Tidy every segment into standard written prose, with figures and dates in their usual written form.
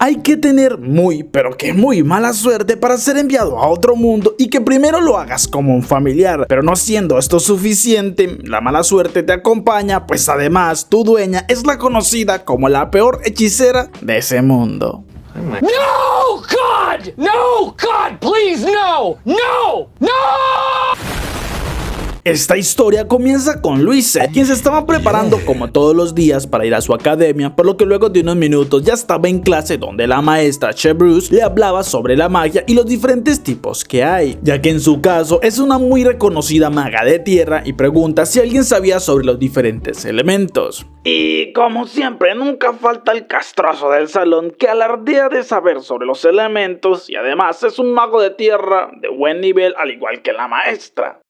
Hay que tener muy, pero que muy mala suerte para ser enviado a otro mundo y que primero lo hagas como un familiar, pero no siendo esto suficiente, la mala suerte te acompaña, pues además tu dueña es la conocida como la peor hechicera de ese mundo. No, God! No, God, please, no! No! ¡No! Esta historia comienza con Louise, quien se estaba preparando como todos los días para ir a su academia, por lo que luego de unos minutos ya estaba en clase donde la maestra Chevreuse le hablaba sobre la magia y los diferentes tipos que hay, ya que en su caso es una muy reconocida maga de tierra y pregunta si alguien sabía sobre los diferentes elementos. Y como siempre, nunca falta el castroso del salón que alardea de saber sobre los elementos y además es un mago de tierra de buen nivel al igual que la maestra.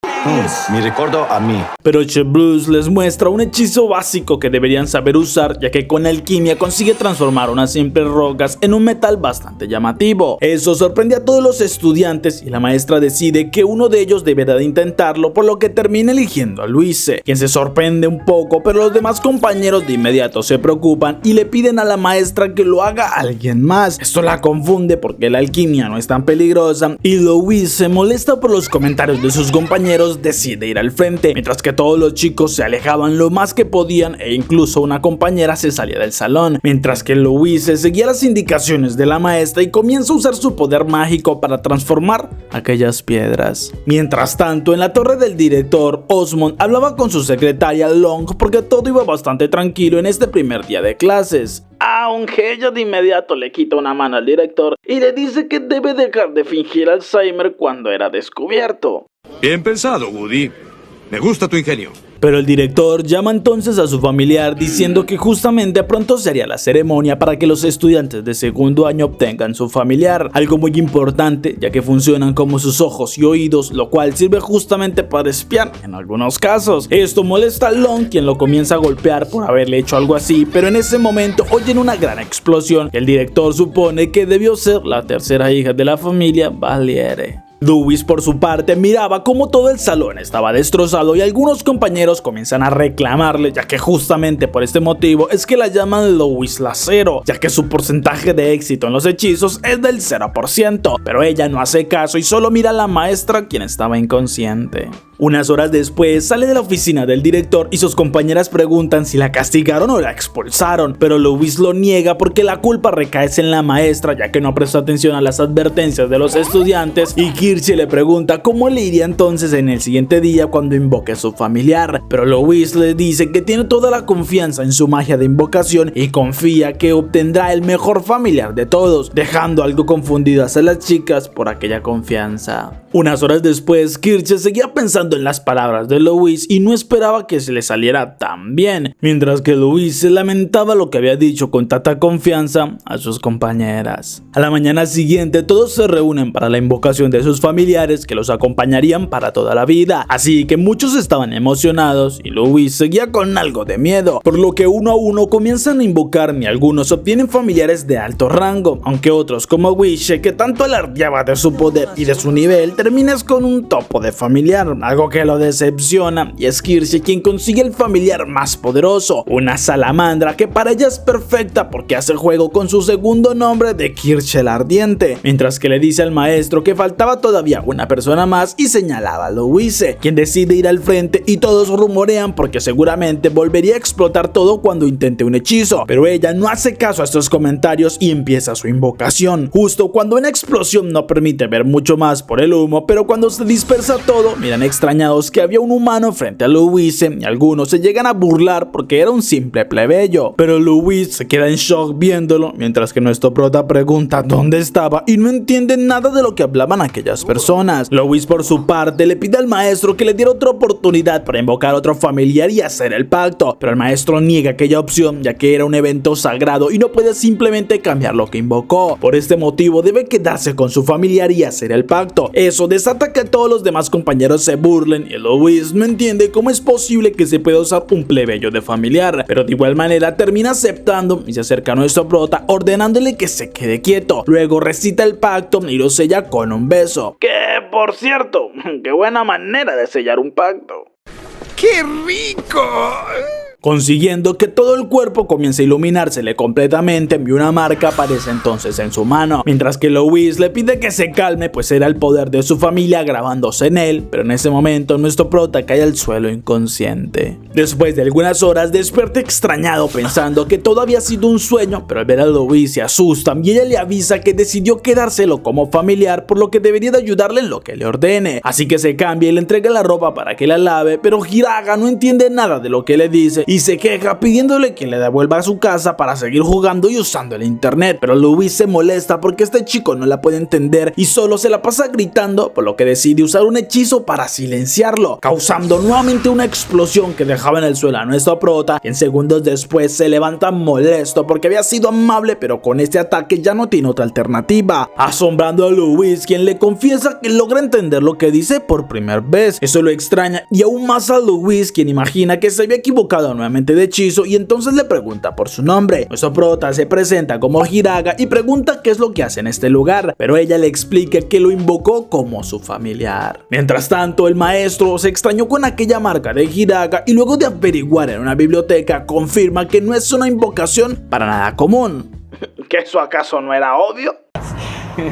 Mi recuerdo a mí. Pero Chevreuse les muestra un hechizo básico que deberían saber usar, ya que con alquimia consigue transformar unas simples rocas en un metal bastante llamativo. Eso sorprende a todos los estudiantes y la maestra decide que uno de ellos deberá de intentarlo, por lo que termina eligiendo a Louise, quien se sorprende un poco, pero los demás compañeros de inmediato se preocupan y le piden a la maestra que lo haga alguien más. Esto la confunde porque la alquimia no es tan peligrosa y Louise se molesta por los comentarios de sus compañeros, decide ir al frente, mientras que todos los chicos se alejaban lo más que podían e incluso una compañera se salía del salón, mientras que Louise seguía las indicaciones de la maestra y comienza a usar su poder mágico para transformar aquellas piedras. Mientras tanto, en la torre del director, Osmond hablaba con su secretaria Long porque todo iba bastante tranquilo en este primer día de clases. Aunque ella de inmediato le quita una mano al director y le dice que debe dejar de fingir Alzheimer cuando era descubierto. Bien pensado, Woody. Me gusta tu ingenio. Pero el director llama entonces a su familiar diciendo que justamente pronto se haría la ceremonia para que los estudiantes de segundo año obtengan su familiar, algo muy importante ya que funcionan como sus ojos y oídos, lo cual sirve justamente para espiar en algunos casos. Esto molesta a Long, quien lo comienza a golpear por haberle hecho algo así, pero en ese momento oyen una gran explosión y el director supone que debió ser la tercera hija de la familia Valiere. Louise por su parte miraba como todo el salón estaba destrozado y algunos compañeros comienzan a reclamarle, ya que justamente por este motivo es que la llaman Louise la Cero, ya que su porcentaje de éxito en los hechizos es del 0%, pero ella no hace caso y solo mira a la maestra, quien estaba inconsciente. Unas horas después sale de la oficina del director y sus compañeras preguntan si la castigaron o la expulsaron, pero Louise lo niega porque la culpa recae en la maestra, ya que no prestó atención a las advertencias de los estudiantes, y Kirche le pregunta cómo le iría entonces en el siguiente día cuando invoque a su familiar, pero Louise le dice que tiene toda la confianza en su magia de invocación y confía que obtendrá el mejor familiar de todos, dejando algo confundidas a las chicas por aquella confianza. Unas horas después, Kirche seguía pensando en las palabras de Louise y no esperaba que se le saliera tan bien, mientras que Louise se lamentaba lo que había dicho con tanta confianza a sus compañeras. A la mañana siguiente todos se reúnen para la invocación de sus familiares que los acompañarían para toda la vida, así que muchos estaban emocionados y Louise seguía con algo de miedo, por lo que uno a uno comienzan a invocar y algunos obtienen familiares de alto rango, aunque otros como Wishe, que tanto alardeaba de su poder y de su nivel, terminas con un topo de familiar, algo que lo decepciona, y es Kirche quien consigue el familiar más poderoso, una salamandra que para ella es perfecta porque hace juego con su segundo nombre de Kirche la Ardiente, mientras que le dice al maestro que faltaba todavía una persona más y señalaba a Louise, quien decide ir al frente y todos rumorean porque seguramente volvería a explotar todo cuando intente un hechizo, pero ella no hace caso a estos comentarios y empieza su invocación, justo cuando una explosión no permite ver mucho más por el humo, pero cuando se dispersa todo, miran extrañados que había un humano frente a Louise y algunos se llegan a burlar porque era un simple plebeyo, pero Louise se queda en shock viéndolo, mientras que nuestro prota pregunta dónde estaba y no entiende nada de lo que hablaban aquellas personas. Louise por su parte le pide al maestro que le diera otra oportunidad para invocar a otro familiar y hacer el pacto, pero el maestro niega aquella opción ya que era un evento sagrado y no puede simplemente cambiar lo que invocó. Por este motivo debe quedarse con su familiar y hacer el pacto. Eso desata que todos los demás compañeros se burlen y Louise no entiende cómo es posible que se pueda usar un plebeyo de familiar, pero de igual manera termina aceptando y se acerca a nuestro prota ordenándole que se quede quieto. Luego recita el pacto y lo sella con un beso. Que por cierto, qué buena manera de sellar un pacto. ¡Qué rico! consiguiendo que todo el cuerpo comience a iluminársele completamente y una marca aparece entonces en su mano, mientras que Louise le pide que se calme, pues era el poder de su familia grabándose en él, pero en ese momento nuestro prota cae al suelo inconsciente. Después de algunas horas despierta extrañado pensando que todo había sido un sueño, pero al ver a Louise se asusta y ella le avisa que decidió quedárselo como familiar, por lo que debería de ayudarle en lo que le ordene, así que se cambia y le entrega la ropa para que la lave, pero Hiraga no entiende nada de lo que le dice y se queja pidiéndole que le devuelva a su casa para seguir jugando y usando el internet, pero Louise se molesta porque este chico no la puede entender y solo se la pasa gritando, por lo que decide usar un hechizo para silenciarlo, causando nuevamente una explosión que dejaba en el suelo a nuestro prota, quien segundos después se levanta molesto porque había sido amable, pero con este ataque ya no tiene otra alternativa, asombrando a Louise, quien le confiesa que logra entender lo que dice por primera vez. Eso lo extraña y aún más a Louise, quien imagina que se había equivocado nuevamente de hechizo y entonces le pregunta por su nombre. Nuestro prota se presenta como Hiraga y pregunta qué es lo que hace en este lugar, pero ella le explica que lo invocó como su familiar. Mientras tanto, el maestro se extrañó con aquella marca de Hiraga y luego de averiguar en una biblioteca confirma que no es una invocación para nada común. ¿Que eso acaso no era obvio?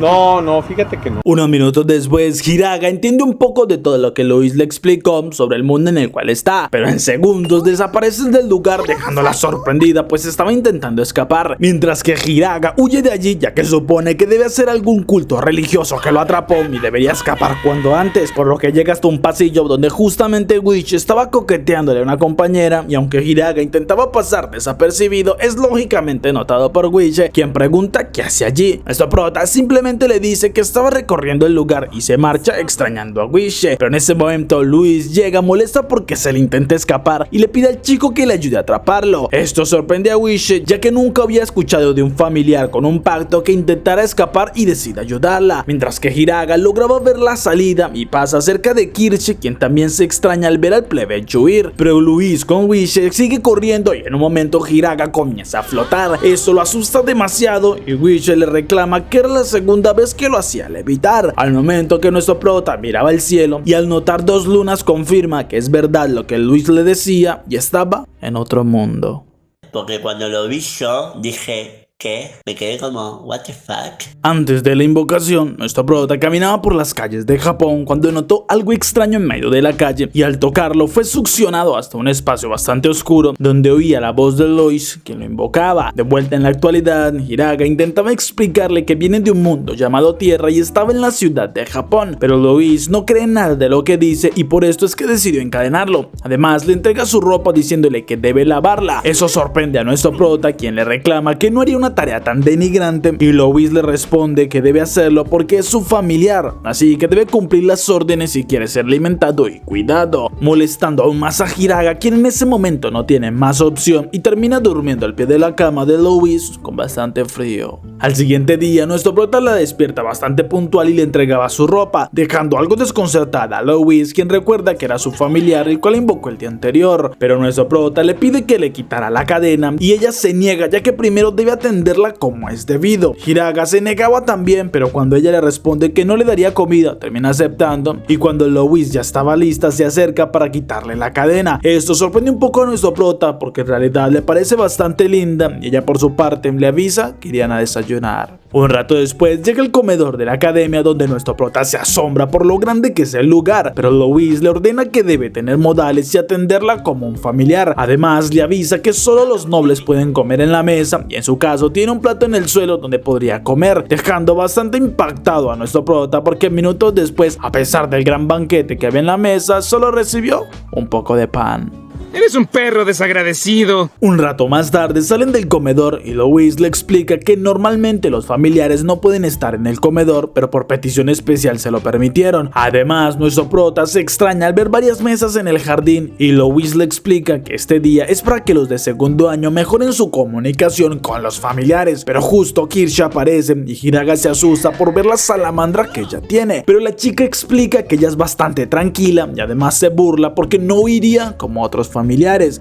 No, fíjate que no. Unos minutos después, Hiraga entiende un poco de todo lo que Louise le explicó sobre el mundo en el cual está, pero en segundos desaparece del lugar dejándola sorprendida, pues estaba intentando escapar, mientras que Hiraga huye de allí ya que supone que debe ser algún culto religioso que lo atrapó y debería escapar cuanto antes, por lo que llega hasta un pasillo donde justamente Witch estaba coqueteándole a una compañera y aunque Hiraga intentaba pasar desapercibido, es lógicamente notado por Witch, quien pregunta qué hace allí. Nuestro prota simplemente le dice que estaba recorriendo el lugar y se marcha extrañando a Wishe, pero en ese momento Louise llega molesta porque se le intenta escapar y le pide al chico que le ayude a atraparlo. Esto sorprende a Wishe ya que nunca había escuchado de un familiar con un pacto que intentara escapar y decide ayudarla, mientras que Hiraga lograba ver la salida y pasa cerca de Kirche, quien también se extraña al ver al plebeyo huir, pero Louise con Wishe sigue corriendo y en un momento Hiraga comienza a flotar. Eso lo asusta demasiado y Wishe le reclama que era la segunda vez que lo hacía levitar, al momento que nuestro prota miraba el cielo y al notar dos lunas confirma que es verdad lo que Louise le decía y estaba en otro mundo. Porque cuando lo vi yo dije, ¿qué? Me quedé como, what the fuck. Antes de la invocación, nuestro prota caminaba por las calles de Japón cuando notó algo extraño en medio de la calle y al tocarlo fue succionado hasta un espacio bastante oscuro donde oía la voz de Louise quien lo invocaba. De vuelta en la actualidad, Hiraga intentaba explicarle que viene de un mundo llamado Tierra y estaba en la ciudad de Japón, pero Louise no cree nada de lo que dice y por esto es que decidió encadenarlo. Además, le entrega su ropa diciéndole que debe lavarla. Eso sorprende a nuestro prota, quien le reclama que no haría una tarea tan denigrante y Louise le responde que debe hacerlo porque es su familiar, así que debe cumplir las órdenes si quiere ser alimentado y cuidado, molestando aún más a Hiraga, quien en ese momento no tiene más opción y termina durmiendo al pie de la cama de Louise con bastante frío. Al siguiente día, nuestro prota la despierta bastante puntual y le entregaba su ropa, dejando algo desconcertada a Louise, quien recuerda que era su familiar el cual invocó el día anterior, pero nuestro prota le pide que le quitara la cadena y ella se niega ya que primero debe atenderla como es debido. Hiraga se negaba también, pero cuando ella le responde que no le daría comida, termina aceptando y cuando Louise ya estaba lista se acerca para quitarle la cadena. Esto sorprende un poco a nuestro prota porque en realidad le parece bastante linda y ella por su parte le avisa que irían a desayunar. Un rato después llega el comedor de la academia donde nuestro prota se asombra por lo grande que es el lugar, pero Louise le ordena que debe tener modales y atenderla como un familiar. Además le avisa que solo los nobles pueden comer en la mesa y en su caso tiene un plato en el suelo donde podría comer, dejando bastante impactado a nuestro prota porque minutos después, a pesar del gran banquete que había en la mesa, solo recibió un poco de pan. Eres un perro desagradecido. Un rato más tarde salen del comedor y Louise le explica que normalmente los familiares no pueden estar en el comedor, pero por petición especial se lo permitieron. Además, nuestro prota se extraña al ver varias mesas en el jardín y Louise le explica que este día es para que los de segundo año mejoren su comunicación con los familiares, pero justo Kirche aparece y Hiraga se asusta por ver la salamandra que ella tiene, pero la chica explica que ella es bastante tranquila y además se burla porque no huiría como otros familiares.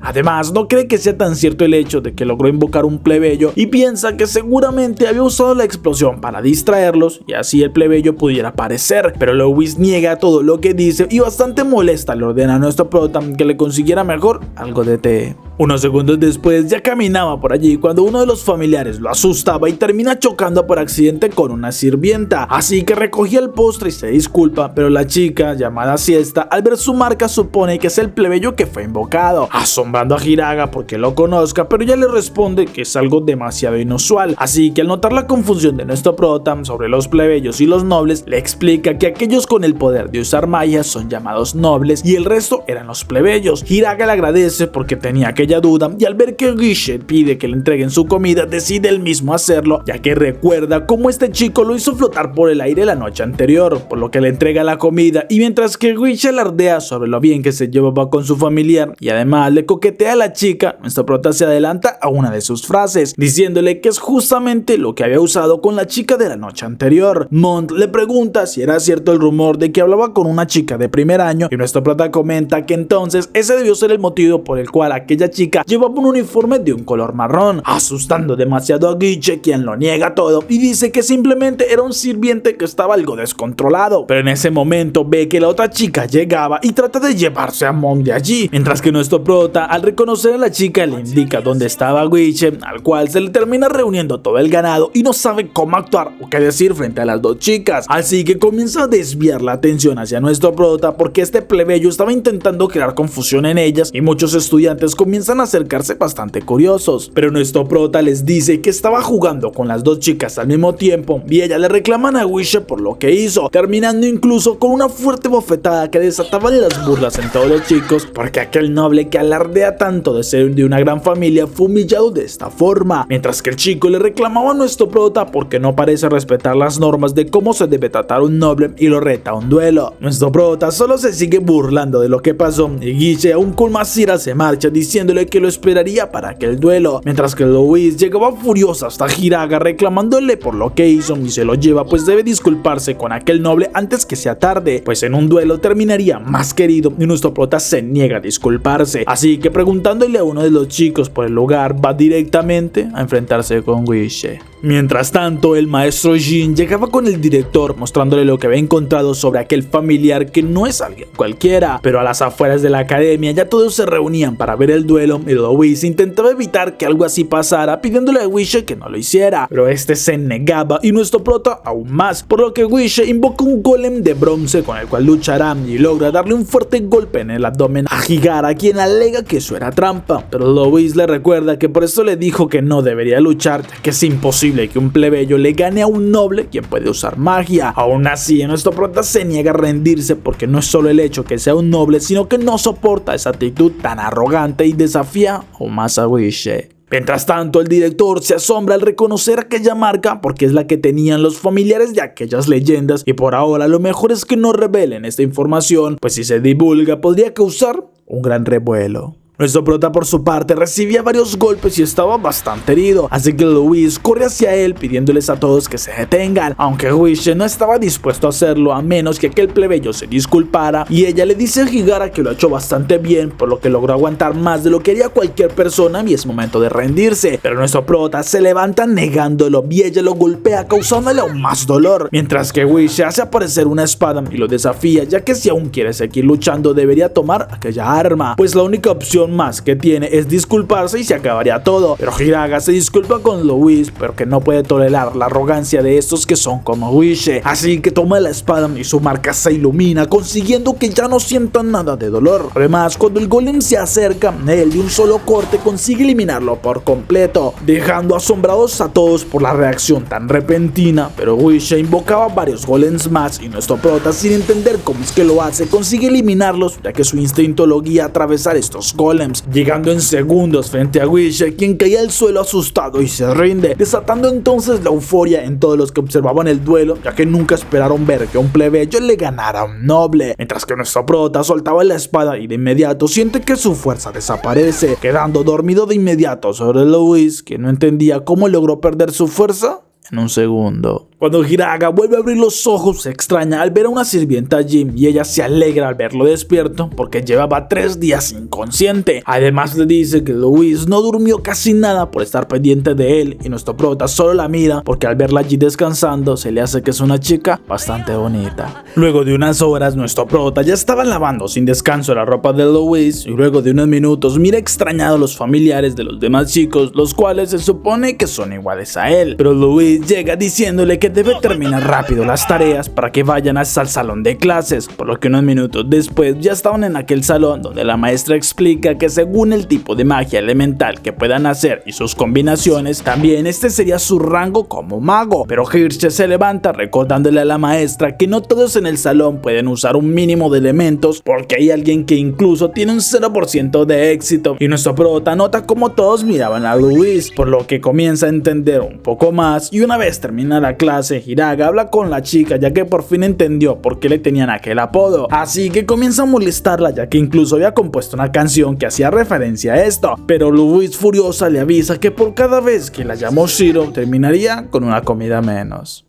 Además, no cree que sea tan cierto el hecho de que logró invocar un plebeyo y piensa que seguramente había usado la explosión para distraerlos y así el plebeyo pudiera aparecer, pero Louise niega todo lo que dice y bastante molesta le ordena a nuestro prota que le consiguiera mejor algo de té. Unos segundos después ya caminaba por allí cuando uno de los familiares lo asustaba y termina chocando por accidente con una sirvienta, así que recogía el postre y se disculpa, pero la chica, llamada Siesta, al ver su marca supone que es el plebeyo que fue invocado, asombrando a Hiraga porque lo conozca, pero ella le responde que es algo demasiado inusual, así que al notar la confusión de nuestro prota sobre los plebeyos y los nobles, le explica que aquellos con el poder de usar magia son llamados nobles y el resto eran los plebeyos. Hiraga le agradece porque tenía aquella duda y al ver que Guiche pide que le entreguen su comida, decide él mismo hacerlo, ya que recuerda cómo este chico lo hizo flotar por el aire la noche anterior, por lo que le entrega la comida, y mientras que Guiche alardea sobre lo bien que se llevaba con su familiar y además le coquetea a la chica, nuestro prota se adelanta a una de sus frases, diciéndole que es justamente lo que había usado con la chica de la noche anterior. Mont le pregunta si era cierto el rumor de que hablaba con una chica de primer año y nuestro prota comenta que entonces ese debió ser el motivo por el cual aquella chica llevaba un uniforme de un color marrón, asustando demasiado a Guiche, quien lo niega todo y dice que simplemente era un sirviente que estaba algo descontrolado, pero en ese momento ve que la otra chica llegaba y trata de llevarse a Mont de allí, mientras que nuestro prota al reconocer a la chica le indica dónde estaba Guiche, al cual se le termina reuniendo todo el ganado y no sabe cómo actuar o qué decir frente a las dos chicas, así que comienza a desviar la atención hacia nuestro prota porque este plebeyo estaba intentando crear confusión en ellas y muchos estudiantes comienzan a acercarse bastante curiosos, pero nuestro prota les dice que estaba jugando con las dos chicas al mismo tiempo y ellas le reclaman a Guiche por lo que hizo, terminando incluso con una fuerte bofetada que desataba las burlas en todos los chicos porque aquel noble que alardea tanto de ser de una gran familia fue humillado de esta forma, mientras que el chico le reclamaba a nuestro prota porque no parece respetar las normas de cómo se debe tratar un noble y lo reta a un duelo. Nuestro prota solo se sigue burlando de lo que pasó y Guiche aún con más ira se marcha diciéndole que lo esperaría para aquel duelo, mientras que Louise llegaba furiosa hasta Hiraga reclamándole por lo que hizo y se lo lleva pues debe disculparse con aquel noble antes que sea tarde, pues en un duelo terminaría más querido y nuestro prota se niega a disculparse, así que preguntándole a uno de los chicos por el lugar va directamente a enfrentarse con Guiche. Mientras tanto, el maestro Jin llegaba con el director mostrándole lo que había encontrado sobre aquel familiar que no es alguien cualquiera, pero a las afueras de la academia ya todos se reunían para ver el duelo y Louise intentaba evitar que algo así pasara pidiéndole a Guiche que no lo hiciera, pero este se negaba y nuestro prota aún más, por lo que Guiche invoca un golem de bronce con el cual luchará y logra darle un fuerte golpe en el abdomen a Higara, quien alega que eso era trampa, pero Louise le recuerda que por eso le dijo que no debería luchar, ya que es imposible que un plebeyo le gane a un noble quien puede usar magia. Aún así, nuestro prota se niega a rendirse porque no es solo el hecho que sea un noble, sino que no soporta esa actitud tan arrogante y desafía aún más a Guiche. Mientras tanto, el director se asombra al reconocer aquella marca porque es la que tenían los familiares de aquellas leyendas y por ahora lo mejor es que no revelen esta información, pues si se divulga podría causar un gran revuelo. Nuestro prota por su parte recibía varios golpes y estaba bastante herido, así que Louise corre hacia él pidiéndoles a todos que se detengan, aunque Guiche no estaba dispuesto a hacerlo a menos que aquel plebeyo se disculpara y ella le dice a Higara que lo ha hecho bastante bien, por lo que logró aguantar más de lo que haría cualquier persona y es momento de rendirse, pero nuestro prota se levanta negándolo y ella lo golpea causándole aún más dolor, mientras que Guiche hace aparecer una espada y lo desafía, ya que si aún quiere seguir luchando debería tomar aquella arma, pues la única opción más que tiene es disculparse y se acabaría todo, pero Hiraga se disculpa con Louise pero que no puede tolerar la arrogancia de estos que son como Guiche, así que toma la espada y su marca se ilumina consiguiendo que ya no sientan nada de dolor. Además, cuando el golem se acerca, él de un solo corte consigue eliminarlo por completo, dejando asombrados a todos por la reacción tan repentina, pero Guiche invocaba varios golems más y nuestro prota, sin entender cómo es que lo hace, consigue eliminarlos ya que su instinto lo guía a atravesar estos golems, llegando en segundos frente a Guiche, quien caía al suelo asustado y se rinde, desatando entonces la euforia en todos los que observaban el duelo, ya que nunca esperaron ver que un plebeyo le ganara a un noble, mientras que nuestro prota soltaba la espada y de inmediato siente que su fuerza desaparece, quedando dormido de inmediato sobre Louise, que no entendía cómo logró perder su fuerza en un segundo. Cuando Hiraga vuelve a abrir los ojos, se extraña al ver a una sirvienta allí y ella se alegra al verlo despierto porque llevaba 3 días inconsciente. Además le dice que Luis no durmió casi nada por estar pendiente de él y nuestro prota solo la mira porque al verla allí descansando se le hace que es una chica bastante bonita. Luego de unas horas nuestro prota ya estaba lavando sin descanso la ropa de Luis y luego de unos minutos mira extrañado a los familiares de los demás chicos, los cuales se supone que son iguales a él. Pero Luis llega diciéndole que debe terminar rápido las tareas para que vayan hasta el salón de clases, por lo que unos minutos después ya estaban en aquel salón donde la maestra explica que según el tipo de magia elemental que puedan hacer y sus combinaciones, también este sería su rango como mago. Pero Hirsch se levanta recordándole a la maestra que no todos en el salón pueden usar un mínimo de elementos porque hay alguien que incluso tiene un 0% de éxito, y nuestro prota nota como todos miraban a Luis, por lo que comienza a entender un poco más y una vez termina la clase Hiraga habla con la chica ya que por fin entendió por qué le tenían aquel apodo, así que comienza a molestarla ya que incluso había compuesto una canción que hacía referencia a esto, pero Luis furiosa le avisa que por cada vez que la llamó Shiro terminaría con una comida menos.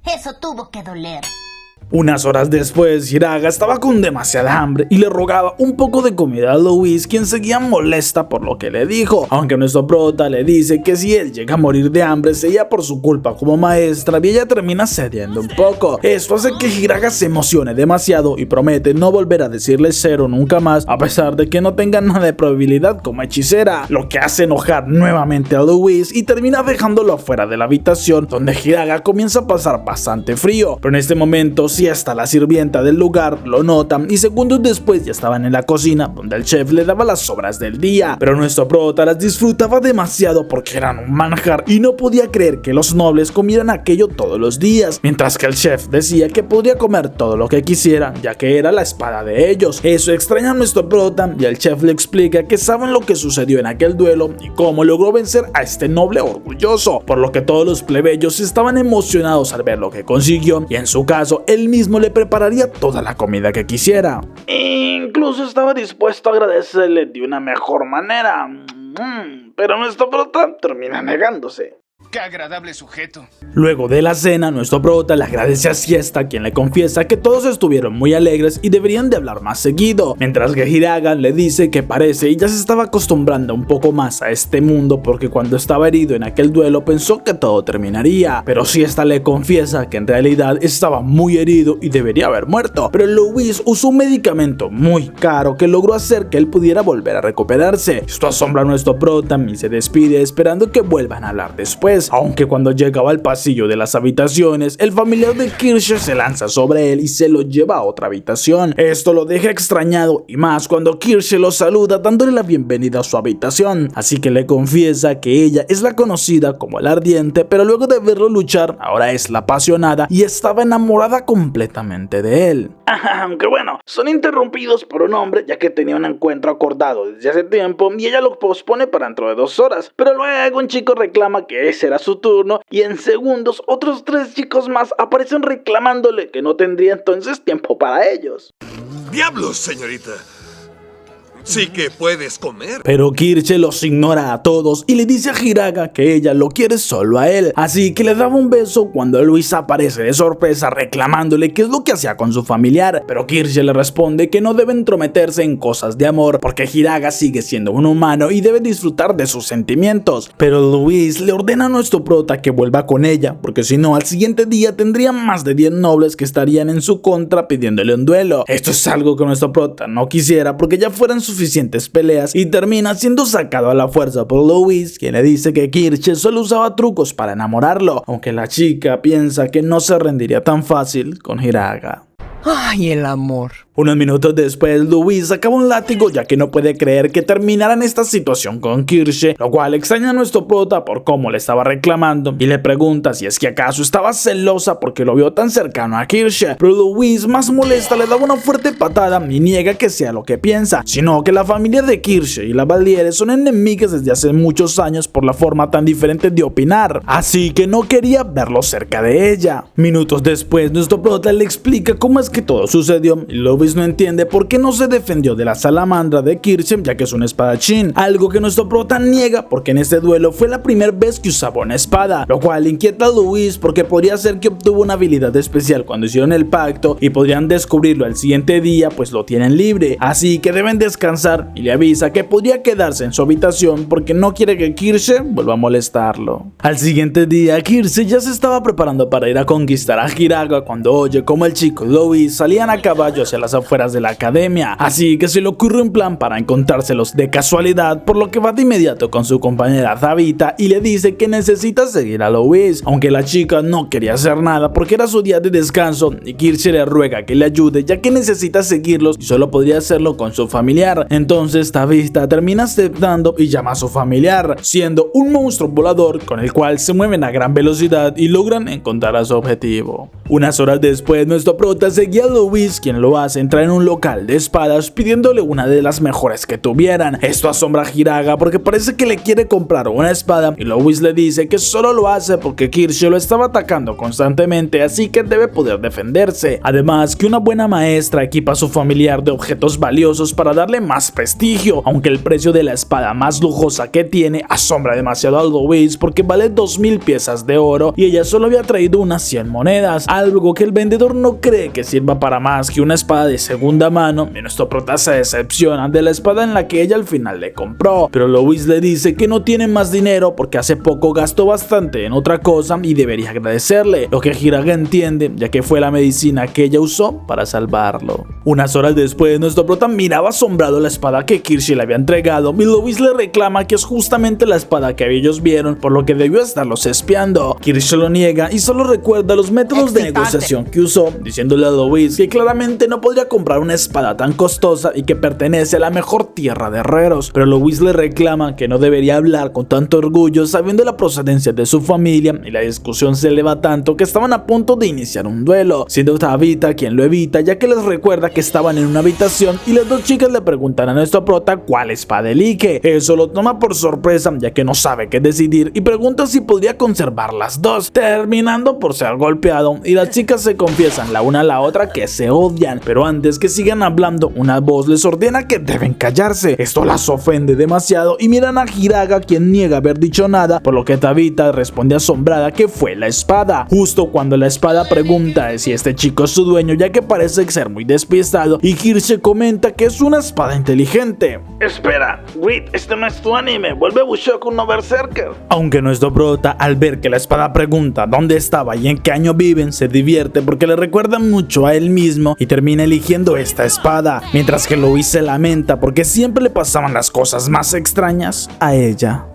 Eso tuvo que doler. Unas horas después, Hiraga estaba con demasiada hambre y le rogaba un poco de comida a Luis, quien seguía molesta por lo que le dijo, aunque nuestro prota le dice que si él llega a morir de hambre sería por su culpa como maestra y ella termina cediendo un poco. Esto hace que Hiraga se emocione demasiado y promete no volver a decirle cero nunca más, a pesar de que no tenga nada de probabilidad como hechicera, lo que hace enojar nuevamente a Luis y termina dejándolo afuera de la habitación, donde Hiraga comienza a pasar bastante frío, pero en este momento sí hasta la sirvienta del lugar lo nota y segundos después ya estaban en la cocina donde el chef le daba las sobras del día, pero nuestro prota las disfrutaba demasiado porque eran un manjar y no podía creer que los nobles comieran aquello todos los días, mientras que el chef decía que podría comer todo lo que quisiera ya que era la espada de ellos. Eso extraña a nuestro prota y el chef le explica que saben lo que sucedió en aquel duelo y cómo logró vencer a este noble orgulloso, por lo que todos los plebeyos estaban emocionados al ver lo que consiguió y en su caso él mismo le prepararía toda la comida que quisiera. Incluso estaba dispuesto a agradecerle de una mejor manera, pero nuestro prota termina negándose. ¡Qué agradable sujeto! Luego de la cena, nuestro prota le agradece a Siesta, quien le confiesa que todos estuvieron muy alegres y deberían de hablar más seguido, mientras que Hiraga le dice que parece y ya se estaba acostumbrando un poco más a este mundo porque cuando estaba herido en aquel duelo pensó que todo terminaría, pero Siesta le confiesa que en realidad estaba muy herido y debería haber muerto, pero Luis usó un medicamento muy caro que logró hacer que él pudiera volver a recuperarse. Esto asombra a nuestro prota y se despide esperando que vuelvan a hablar después, aunque cuando llegaba al pasillo de las habitaciones, el familiar de Kirsch se lanza sobre él y se lo lleva a otra habitación. Esto lo deja extrañado y más cuando Kirsch lo saluda dándole la bienvenida a su habitación, así que le confiesa que ella es la conocida como la ardiente, pero luego de verlo luchar, ahora es la apasionada y estaba enamorada completamente de él. Aunque bueno, son interrumpidos por un hombre ya que tenía un encuentro acordado desde hace tiempo y ella lo pospone para dentro de 2 horas, pero luego un chico reclama que ese era su turno y en segundos otros 3 chicos más aparecen reclamándole que no tendría entonces tiempo para ellos. ¡Diablos, señorita! Sí que puedes comer. Pero Kirsch los ignora a todos y le dice a Hiraga que ella lo quiere solo a él, así que le daba un beso cuando Luis aparece de sorpresa reclamándole qué es lo que hacía con su familiar, pero Kirsch le responde que no debe entrometerse en cosas de amor porque Hiraga sigue siendo un humano y debe disfrutar de sus sentimientos, pero Luis le ordena a nuestro prota que vuelva con ella porque si no al siguiente día tendría más de 10 nobles que estarían en su contra pidiéndole un duelo. Esto es algo que nuestro prota no quisiera porque ya fueran suficientes peleas y termina siendo sacado a la fuerza por Luis, quien le dice que Kirsch solo usaba trucos para enamorarlo, aunque la chica piensa que no se rendiría tan fácil con Hiraga. ¡Ay, el amor! Unos minutos después, Luis sacaba un látigo ya que no puede creer que terminara en esta situación con Kirsch, lo cual extraña a nuestro prota por cómo le estaba reclamando y le pregunta si es que acaso estaba celosa porque lo vio tan cercano a Kirsch, pero Luis, más molesta, le da una fuerte patada y niega que sea lo que piensa, sino que la familia de Kirsch y la Valiere son enemigas desde hace muchos años por la forma tan diferente de opinar, así que no quería verlo cerca de ella. Minutos después, nuestro prota le explica cómo es que todo sucedió y Louis no entiende por qué no se defendió de la salamandra de Kirche, ya que es un espadachín, algo que nuestro prota niega porque en este duelo fue la primera vez que usaba una espada, lo cual inquieta a Louis porque podría ser que obtuvo una habilidad especial cuando hicieron el pacto y podrían descubrirlo al siguiente día, pues lo tienen libre, así que deben descansar, y le avisa que podría quedarse en su habitación porque no quiere que Kirche vuelva a molestarlo. Al siguiente día, Kirche ya se estaba preparando para ir a conquistar a Hiraga cuando oye como el chico y Louis salían a caballo hacia las afueras de la academia, así que se le ocurre un plan para encontrárselos de casualidad, por lo que va de inmediato con su compañera Tabitha y le dice que necesita seguir a Louis, aunque la chica no quería hacer nada porque era su día de descanso y Kirche le ruega que le ayude ya que necesita seguirlos y solo podría hacerlo con su familiar. Entonces Tabitha termina aceptando y llama a su familiar, siendo un monstruo volador con el cual se mueven a gran velocidad y logran encontrar a su objetivo. Unas horas después, nuestro prota seguía a Louis, quien lo hace entrar en un local de espadas pidiéndole una de las mejores que tuvieran. Esto asombra a Hiraga porque parece que le quiere comprar una espada y Louis le dice que solo lo hace porque Kirche lo estaba atacando constantemente, así que debe poder defenderse. Además que una buena maestra equipa a su familiar de objetos valiosos para darle más prestigio, aunque el precio de la espada más lujosa que tiene asombra demasiado a Louis porque vale 2000 piezas de oro y ella solo había traído unas 100 monedas, algo que el vendedor no cree que sirva para más que una espada de segunda mano, y nuestro prota se decepciona de la espada en la que ella al final le compró, pero Louis le dice que no tiene más dinero porque hace poco gastó bastante en otra cosa y debería agradecerle, lo que Hiraga entiende ya que fue la medicina que ella usó para salvarlo. Unas horas después, nuestro prota miraba asombrado la espada que Kirche le había entregado y Louis le reclama que es justamente la espada que ellos vieron, por lo que debió estarlos espiando. Kirche lo niega y solo recuerda los métodos de negociación que usó, diciéndole a Louis que claramente no podría comprar una espada tan costosa y que pertenece a la mejor tierra de herreros, pero Louis le reclama que no debería hablar con tanto orgullo sabiendo la procedencia de su familia, y la discusión se eleva tanto que estaban a punto de iniciar un duelo, siendo Tabitha quien lo evita ya que les recuerda que estaban en una habitación y las dos chicas le preguntan a nuestro prota cuál espada elige. Eso lo toma por sorpresa ya que no sabe qué decidir y pregunta si podría conservar las dos, terminando por ser golpeado, y las chicas se confiesan la una a la otra que se odian, pero antes que sigan hablando una voz les ordena que deben callarse. Esto las ofende demasiado y miran a Hiraga, quien niega haber dicho nada, por lo que Tabitha responde asombrada que fue la espada, justo cuando la espada pregunta si este chico es su dueño ya que parece ser muy despistado, y Kirche comenta que es una espada inteligente. Espera, Grit, este no es tu anime, vuelve Bushoku no Berserker. Aunque nuestro prota, al ver que la espada pregunta dónde estaba y en qué año viven, se divierte porque le recuerda mucho a él mismo y termina eligiendo esta espada, mientras que Louis se lamenta porque siempre le pasaban las cosas más extrañas a ella.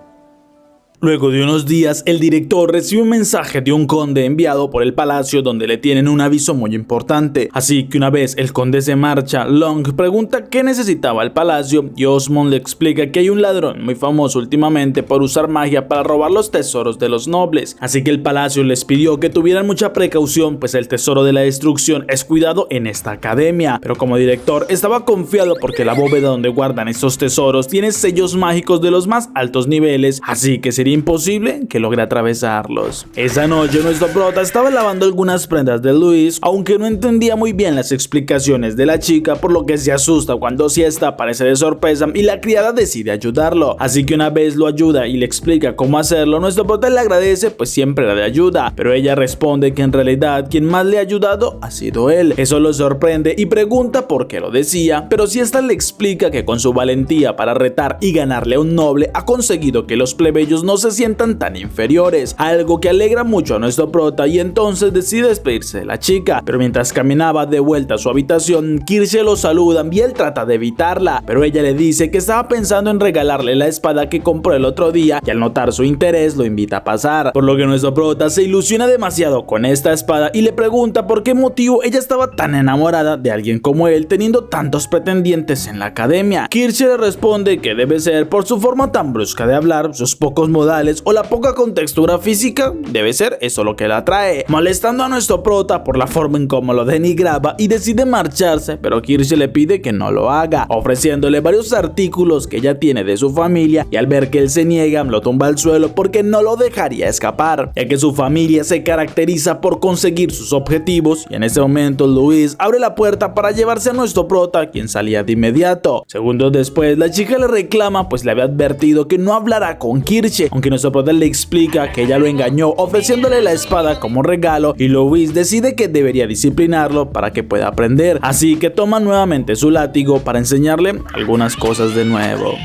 Luego de unos días, el director recibe un mensaje de un conde enviado por el palacio donde le tienen un aviso muy importante. Así que una vez el conde se marcha, Long pregunta qué necesitaba el palacio y Osmond le explica que hay un ladrón muy famoso últimamente por usar magia para robar los tesoros de los nobles. Así que el palacio les pidió que tuvieran mucha precaución, pues el tesoro de la destrucción es cuidado en esta academia. Pero como director estaba confiado porque la bóveda donde guardan estos tesoros tiene sellos mágicos de los más altos niveles, así que sería imposible que logre atravesarlos. Esa noche nuestro prota estaba lavando algunas prendas de Louis, aunque no entendía muy bien las explicaciones de la chica, por lo que se asusta cuando siesta aparece de sorpresa y la criada decide ayudarlo. Así que una vez lo ayuda y le explica cómo hacerlo, nuestro prota le agradece pues siempre la de ayuda, pero ella responde que en realidad quien más le ha ayudado ha sido él. Eso lo sorprende y pregunta por qué lo decía, pero si esta le explica que con su valentía para retar y ganarle a un noble ha conseguido que los plebeyos no se sientan tan inferiores, algo que alegra mucho a nuestro prota, y entonces decide despedirse de la chica. Pero mientras caminaba de vuelta a su habitación, Kirche lo saluda y él trata de evitarla, pero ella le dice que estaba pensando en regalarle la espada que compró el otro día, y al notar su interés lo invita a pasar, por lo que nuestro prota se ilusiona demasiado con esta espada y le pregunta por qué motivo ella estaba tan enamorada de alguien como él teniendo tantos pretendientes en la academia. Kirche le responde que debe ser por su forma tan brusca de hablar, sus pocos modales modales o la poca contextura física, debe ser eso lo que la atrae, molestando a nuestro prota por la forma en cómo lo denigraba y decide marcharse, pero Kirche le pide que no lo haga, ofreciéndole varios artículos que ella tiene de su familia, y al ver que él se niega, lo tumba al suelo porque no lo dejaría escapar, ya que su familia se caracteriza por conseguir sus objetivos, y en ese momento Louise abre la puerta para llevarse a nuestro prota, quien salía de inmediato. Segundos después, la chica le reclama pues le había advertido que no hablará con Kirche, aunque nuestro prota le explica que ella lo engañó ofreciéndole la espada como regalo, y Louise decide que debería disciplinarlo para que pueda aprender, así que toma nuevamente su látigo para enseñarle algunas cosas de nuevo.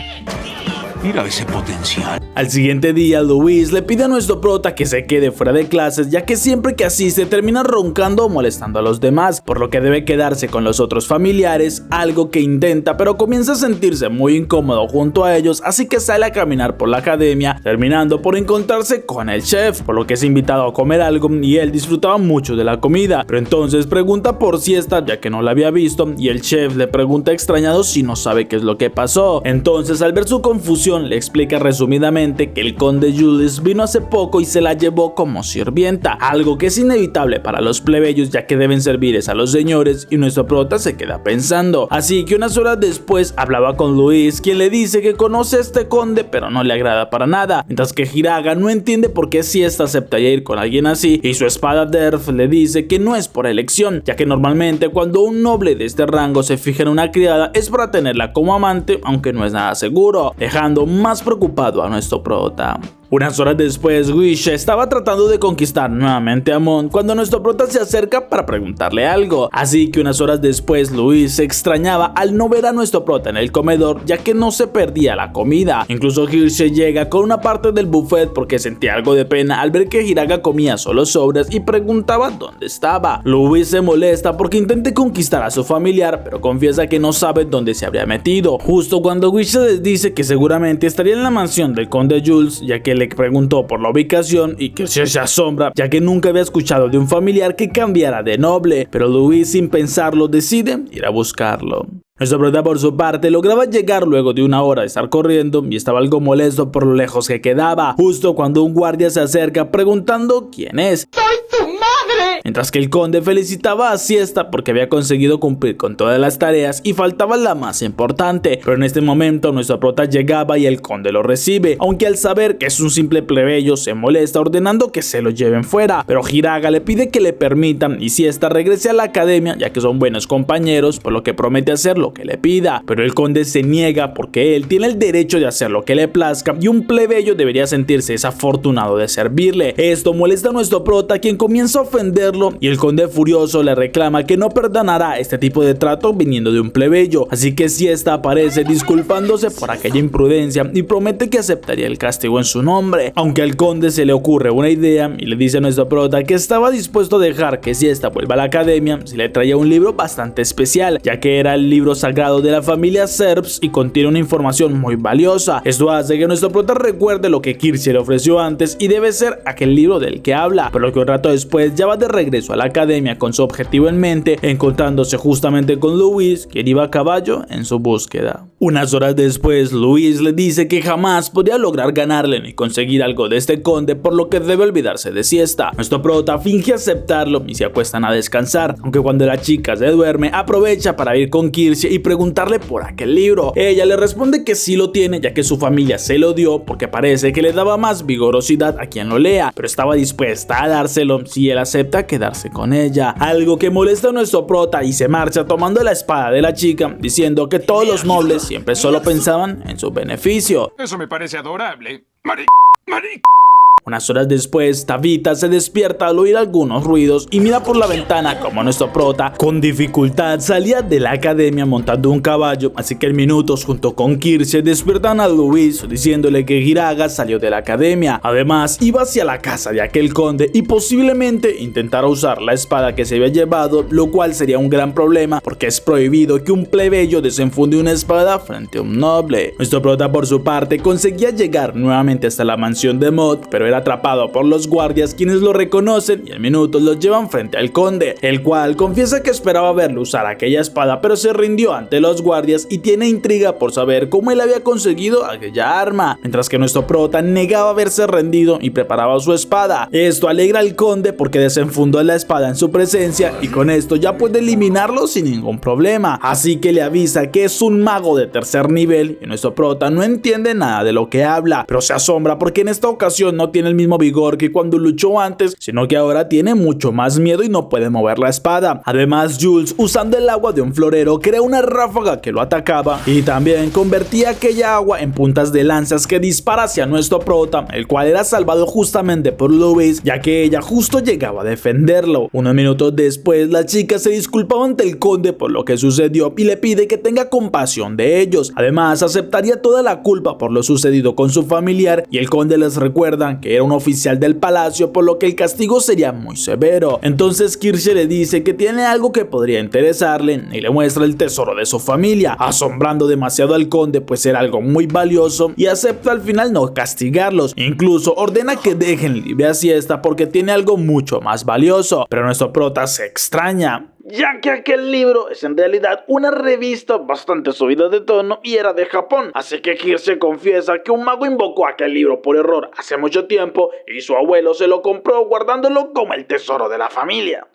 Mira ese potencial. Al siguiente día, Louise le pide a nuestro prota que se quede fuera de clases, ya que siempre que asiste termina roncando o molestando a los demás, por lo que debe quedarse con los otros familiares, algo que intenta, pero comienza a sentirse muy incómodo junto a ellos, así que sale a caminar por la academia, terminando por encontrarse con el chef, por lo que es invitado a comer algo y él disfrutaba mucho de la comida, pero entonces pregunta por siesta ya que no la había visto, y el chef le pregunta extrañado si no sabe qué es lo que pasó. Entonces, al ver su confusión, le explica resumidamente que el conde Julius vino hace poco y se la llevó como sirvienta, algo que es inevitable para los plebeyos ya que deben servirles a los señores, y nuestro prota se queda pensando, así que unas horas después hablaba con Louise, quien le dice que conoce a este conde pero no le agrada para nada, mientras que Hiraga no entiende por qué Siesta aceptaría ir con alguien así, y su espada Derf le dice que no es por elección, ya que normalmente cuando un noble de este rango se fija en una criada es para tenerla como amante, aunque no es nada seguro, dejando más preocupado a nuestro prota. Unas horas después, Wisha estaba tratando de conquistar nuevamente a Mon cuando nuestro prota se acerca para preguntarle algo, así que unas horas después Louise se extrañaba al no ver a nuestro prota en el comedor, ya que no se perdía la comida. Incluso Hirsche llega con una parte del buffet porque sentía algo de pena al ver que Hiraga comía solo sobras y preguntaba dónde estaba. Louise se molesta porque intenta conquistar a su familiar, pero confiesa que no sabe dónde se habría metido, justo cuando Wisha les dice que seguramente estaría en la mansión del conde Jules, ya que le preguntó por la ubicación y que se asombra ya que nunca había escuchado de un familiar que cambiara de noble, pero Louise sin pensarlo decide ir a buscarlo. Nuestro prota por su parte lograba llegar luego de una hora de estar corriendo y estaba algo molesto por lo lejos que quedaba, justo cuando un guardia se acerca preguntando quién es. ¡Soy tu madre! Mientras que el conde felicitaba a Siesta porque había conseguido cumplir con todas las tareas y faltaba la más importante, pero en este momento nuestro prota llegaba y el conde lo recibe, aunque al saber que es un simple plebeyo se molesta ordenando que se lo lleven fuera, pero Hiraga le pide que le permitan y Siesta regrese a la academia ya que son buenos compañeros, por lo que promete hacer lo que le pida, pero el conde se niega porque él tiene el derecho de hacer lo que le plazca y un plebeyo debería sentirse desafortunado de servirle. Esto molesta a nuestro prota, quien comienza a ofenderlo, y el conde furioso le reclama que no perdonará este tipo de trato viniendo de un plebeyo, así que Siesta aparece disculpándose por aquella imprudencia y promete que aceptaría el castigo en su nombre, aunque al conde se le ocurre una idea y le dice a nuestro prota que estaba dispuesto a dejar que Siesta vuelva a la academia si le traía un libro bastante especial, ya que era el libro sagrado de la familia Serbs y contiene una información muy valiosa. Esto hace que nuestro prota recuerde lo que Kirche le ofreció antes y debe ser aquel libro del que habla, pero que un rato después ya va de regreso a la academia con su objetivo en mente, encontrándose justamente con Louise, quien iba a caballo en su búsqueda. Unas horas después, Louise le dice que jamás podría lograr ganarle ni conseguir algo de este conde, por lo que debe olvidarse de Siesta. Nuestro prota finge aceptarlo y se acuestan a descansar, aunque cuando la chica se duerme aprovecha para ir con Kirche y preguntarle por aquel libro. Ella le responde que sí lo tiene, ya que su familia se lo dio porque parece que le daba más vigorosidad a quien lo lea, pero estaba dispuesta a dárselo si él acepta quedarse con ella, algo que molesta a nuestro prota y se marcha tomando la espada de la chica, diciendo que todos los nobles siempre solo pensaban en su beneficio. Eso me parece adorable. Maric. Unas horas después, Tabitha se despierta al oír algunos ruidos y mira por la ventana como nuestro prota con dificultad salía de la academia montando un caballo, así que en minutos junto con Kirche despiertan a Louise diciéndole que Hiraga salió de la academia. Además, iba hacia la casa de aquel conde y posiblemente intentara usar la espada que se había llevado, lo cual sería un gran problema porque es prohibido que un plebeyo desenfunde una espada frente a un noble. Nuestro prota por su parte conseguía llegar nuevamente hasta la mansión de Mod, pero era ver atrapado por los guardias, quienes lo reconocen y en minutos lo llevan frente al conde, el cual confiesa que esperaba verlo usar aquella espada, pero se rindió ante los guardias y tiene intriga por saber cómo él había conseguido aquella arma, mientras que nuestro prota negaba haberse rendido y preparaba su espada. Esto alegra al conde porque desenfundó la espada en su presencia y con esto ya puede eliminarlo sin ningún problema, así que le avisa que es un mago de tercer nivel y nuestro prota no entiende nada de lo que habla, pero se asombra porque en esta ocasión no tiene el mismo vigor que cuando luchó antes, sino que ahora tiene mucho más miedo y no puede mover la espada. Además, Jules, usando el agua de un florero, crea una ráfaga que lo atacaba y también convertía aquella agua en puntas de lanzas que dispara hacia nuestro prota, el cual era salvado justamente por Louise, ya que ella justo llegaba a defenderlo. Unos minutos después, la chica se disculpaba ante el conde por lo que sucedió y le pide que tenga compasión de ellos. Además, aceptaría toda la culpa por lo sucedido con su familiar y el conde les recuerda que era un oficial del palacio, por lo que el castigo sería muy severo. Entonces Kirche le dice que tiene algo que podría interesarle y le muestra el tesoro de su familia, asombrando demasiado al conde pues era algo muy valioso, y acepta al final no castigarlos, incluso ordena que dejen libre a Siesta porque tiene algo mucho más valioso, pero nuestro prota se extraña, ya que aquel libro es en realidad una revista bastante subida de tono y era de Japón, así que Kirche confiesa que un mago invocó aquel libro por error hace mucho tiempo y su abuelo se lo compró guardándolo como el tesoro de la familia.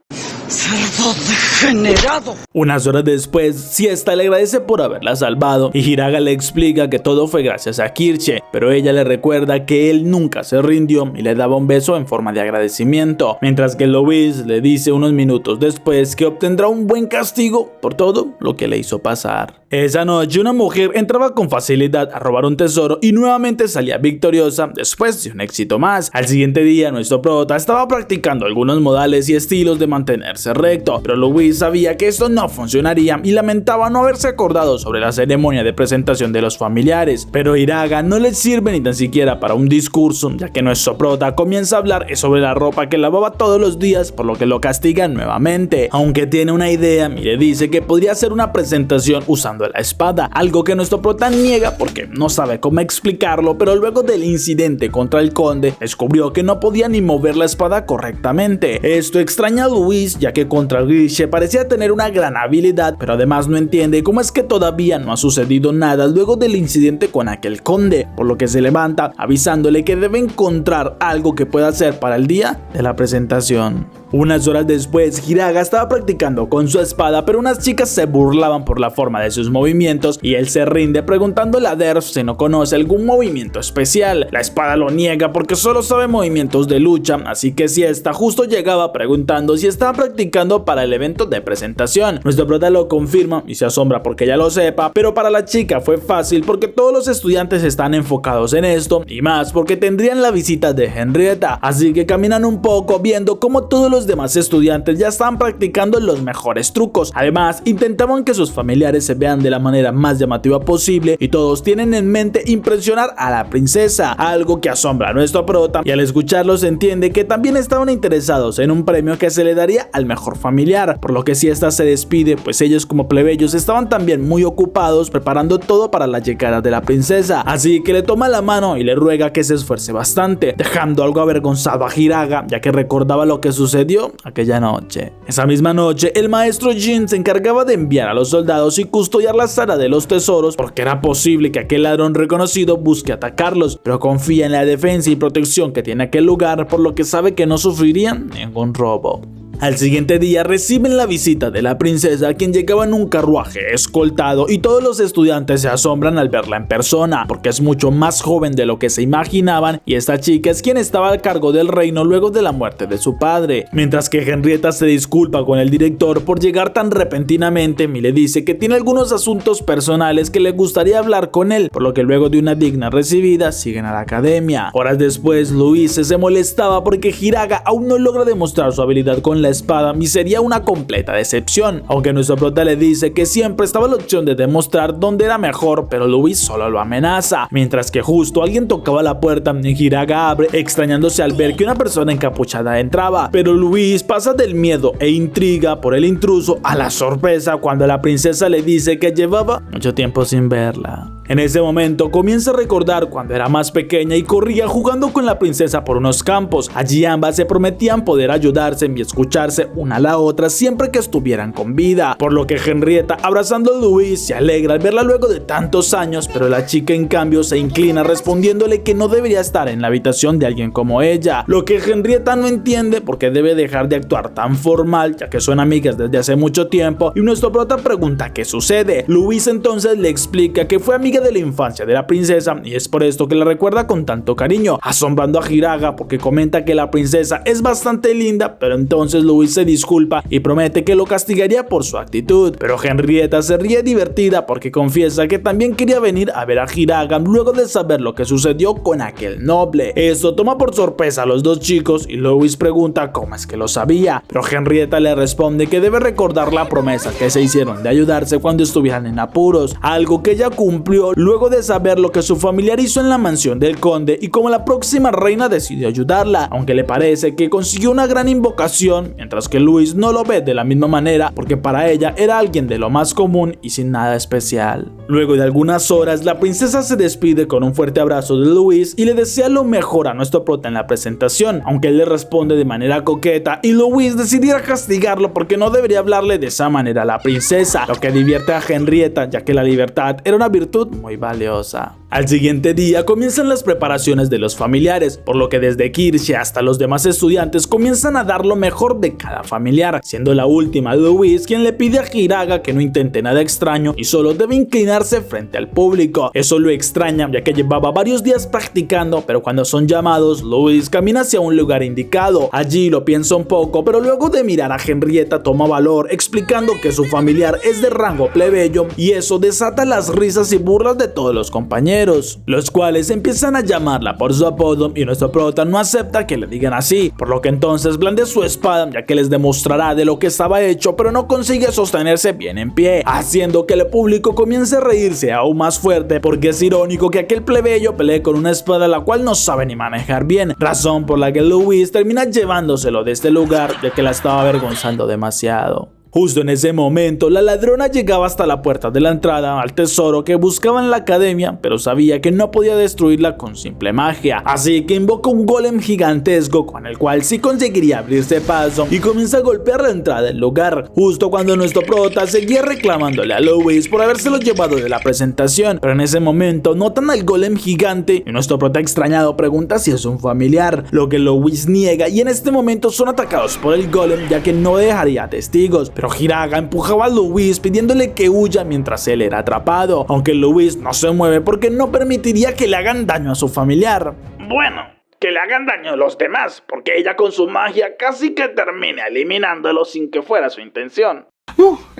¡Cerdo degenerado! Unas horas después, Siesta le agradece por haberla salvado y Hiraga le explica que todo fue gracias a Kirche, pero ella le recuerda que él nunca se rindió y le daba un beso en forma de agradecimiento, mientras que Louise le dice unos minutos después que obtendrá un buen castigo por todo lo que le hizo pasar. Esa noche una mujer entraba con facilidad a robar un tesoro y nuevamente salía victoriosa después de un éxito más. Al siguiente día nuestro prota estaba practicando algunos modales y estilos de mantenerse recto, pero Louise sabía que esto no funcionaría y lamentaba no haberse acordado sobre la ceremonia de presentación de los familiares, pero Hiraga no le sirve ni tan siquiera para un discurso, ya que nuestro prota comienza a hablar sobre la ropa que lavaba todos los días, por lo que lo castigan nuevamente, aunque tiene una idea y le dice que podría hacer una presentación usando la espada, algo que nuestro prota niega porque no sabe cómo explicarlo, pero luego del incidente contra el conde descubrió que no podía ni mover la espada correctamente. Esto extraña a Louise, ya que contra Kirche parecía tener una gran habilidad, pero además no entiende cómo es que todavía no ha sucedido nada luego del incidente con aquel conde, por lo que se levanta avisándole que debe encontrar algo que pueda hacer para el día de la presentación. Unas horas después, Hiraga estaba practicando con su espada, pero unas chicas se burlaban por la forma de sus movimientos y él se rinde preguntándole a Derf si no conoce algún movimiento especial. La espada lo niega porque solo sabe movimientos de lucha, así que Siesta justo llegaba preguntando si estaba practicando para el evento de presentación. Nuestro prota lo confirma y se asombra porque ella lo sepa, pero para la chica fue fácil porque todos los estudiantes están enfocados en esto y más porque tendrían la visita de Henrietta, así que caminan un poco viendo cómo todos los demás estudiantes ya estaban practicando los mejores trucos. Además, intentaban que sus familiares se vean de la manera más llamativa posible y todos tienen en mente impresionar a la princesa, algo que asombra a nuestro prota, y al escucharlos entiende que también estaban interesados en un premio que se le daría al mejor familiar, por lo que Siesta se despide, pues ellos como plebeyos estaban también muy ocupados preparando todo para la llegada de la princesa, así que le toma la mano y le ruega que se esfuerce bastante, dejando algo avergonzado a Hiraga, ya que recordaba lo que sucedió aquella noche. Esa misma noche, el maestro Jin se encargaba de enviar a los soldados y custodiar la sala de los tesoros, porque era posible que aquel ladrón reconocido busque atacarlos, pero confía en la defensa y protección que tiene aquel lugar, por lo que sabe que no sufrirían ningún robo. Al siguiente día reciben la visita de la princesa, quien llegaba en un carruaje escoltado, y todos los estudiantes se asombran al verla en persona, porque es mucho más joven de lo que se imaginaban, y esta chica es quien estaba al cargo del reino luego de la muerte de su padre. Mientras que Henrietta se disculpa con el director por llegar tan repentinamente y le dice que tiene algunos asuntos personales que le gustaría hablar con él, por lo que luego de una digna recibida siguen a la academia. Horas después, Louise se molestaba porque Hiraga aún no logra demostrar su habilidad con la espada y sería una completa decepción, aunque nuestro prota le dice que siempre estaba la opción de demostrar dónde era mejor, pero Louise solo lo amenaza, mientras que justo alguien tocaba la puerta y Hiraga abre, extrañándose al ver que una persona encapuchada entraba, pero Louise pasa del miedo e intriga por el intruso a la sorpresa cuando la princesa le dice que llevaba mucho tiempo sin verla. En ese momento comienza a recordar cuando era más pequeña y corría jugando con la princesa por unos campos. Allí ambas se prometían poder ayudarse y escucharse una a la otra siempre que estuvieran con vida, por lo que Henrietta, abrazando a Louise, se alegra al verla luego de tantos años, pero la chica en cambio se inclina respondiéndole que no debería estar en la habitación de alguien como ella, lo que Henrietta no entiende porque debe dejar de actuar tan formal ya que son amigas desde hace mucho tiempo, y nuestro prota pregunta qué sucede. Louise entonces le explica que fue amiga de la infancia de la princesa y es por esto que la recuerda con tanto cariño, asombrando a Hiraga porque comenta que la princesa es bastante linda, pero entonces Louise se disculpa y promete que lo castigaría por su actitud, pero Henrietta se ríe divertida porque confiesa que también quería venir a ver a Hiraga luego de saber lo que sucedió con aquel noble. Esto toma por sorpresa a los dos chicos y Louise pregunta cómo es que lo sabía, pero Henrietta le responde que debe recordar la promesa que se hicieron de ayudarse cuando estuvieran en apuros, algo que ella cumplió luego de saber lo que su familiar hizo en la mansión del conde y como la próxima reina decidió ayudarla, aunque le parece que consiguió una gran invocación, mientras que Louise no lo ve de la misma manera porque para ella era alguien de lo más común y sin nada especial. Luego de algunas horas, la princesa se despide con un fuerte abrazo de Louise y le desea lo mejor a nuestro prota en la presentación, aunque él le responde de manera coqueta y Louise decidirá castigarlo porque no debería hablarle de esa manera a la princesa, lo que divierte a Henrietta ya que la libertad era una virtud muy valiosa. Al siguiente día comienzan las preparaciones de los familiares, por lo que desde Kirsche hasta los demás estudiantes comienzan a dar lo mejor de cada familiar, siendo la última Louise quien le pide a Hiraga que no intente nada extraño y solo debe inclinarse frente al público. Eso lo extraña ya que llevaba varios días practicando, pero cuando son llamados, Louise camina hacia un lugar indicado. Allí lo piensa un poco, pero luego de mirar a Henrietta toma valor, explicando que su familiar es de rango plebeyo y eso desata las risas y burlas de todos los compañeros, los cuales empiezan a llamarla por su apodo y nuestro prota no acepta que le digan así, por lo que entonces blande su espada ya que les demostrará de lo que estaba hecho, pero no consigue sostenerse bien en pie, haciendo que el público comience a reírse aún más fuerte porque es irónico que aquel plebeyo pelee con una espada la cual no sabe ni manejar bien, razón por la que Louise termina llevándoselo de este lugar ya que la estaba avergonzando demasiado. Justo en ese momento, la ladrona llegaba hasta la puerta de la entrada al tesoro que buscaba en la academia, pero sabía que no podía destruirla con simple magia, así que invoca un golem gigantesco con el cual sí conseguiría abrirse paso y comienza a golpear la entrada del lugar, justo cuando nuestro prota seguía reclamándole a Louise por habérselo llevado de la presentación, pero en ese momento notan al golem gigante y nuestro prota extrañado pregunta si es un familiar, lo que Louise niega y en este momento son atacados por el golem ya que no dejaría testigos. Pero Hiraga empujaba a Louise pidiéndole que huya mientras él era atrapado, aunque Louise no se mueve porque no permitiría que le hagan daño a su familiar. Bueno, que le hagan daño a los demás, porque ella con su magia casi que termina eliminándolo sin que fuera su intención.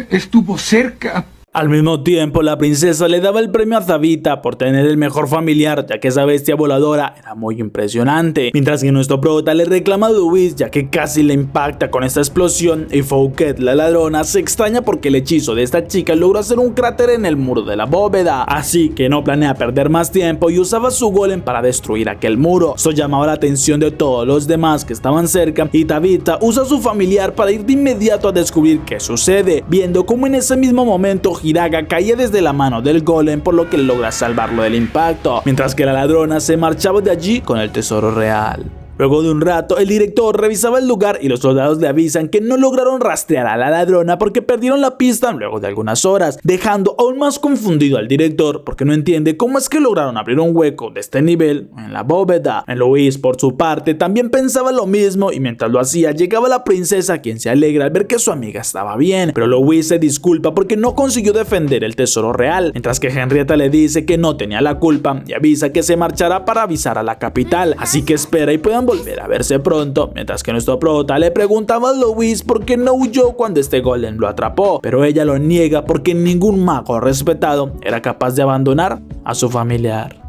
Estuvo cerca. Al mismo tiempo, la princesa le daba el premio a Zabita por tener el mejor familiar, ya que esa bestia voladora era muy impresionante, mientras que nuestro prota le reclama a Louise ya que casi le impacta con esta explosión y Fouquet, la ladrona, se extraña porque el hechizo de esta chica logró hacer un cráter en el muro de la bóveda, así que no planea perder más tiempo y usaba su golem para destruir aquel muro. Eso llamaba la atención de todos los demás que estaban cerca y Tabitha usa a su familiar para ir de inmediato a descubrir qué sucede, viendo cómo en ese mismo momento Hiraga caía desde la mano del golem, por lo que logra salvarlo del impacto, mientras que la ladrona se marchaba de allí con el tesoro real. Luego de un rato, el director revisaba el lugar y los soldados le avisan que no lograron rastrear a la ladrona porque perdieron la pista luego de algunas horas, dejando aún más confundido al director porque no entiende cómo es que lograron abrir un hueco de este nivel en la bóveda. Louise, por su parte, también pensaba lo mismo y mientras lo hacía, llegaba la princesa, quien se alegra al ver que su amiga estaba bien, pero Louise se disculpa porque no consiguió defender el tesoro real, mientras que Henrietta le dice que no tenía la culpa y avisa que se marchará para avisar a la capital, así que espera y puedan volver a verse pronto, mientras que nuestro prota le preguntaba a Louise por qué no huyó cuando este golem lo atrapó, pero ella lo niega porque ningún mago respetado era capaz de abandonar a su familiar.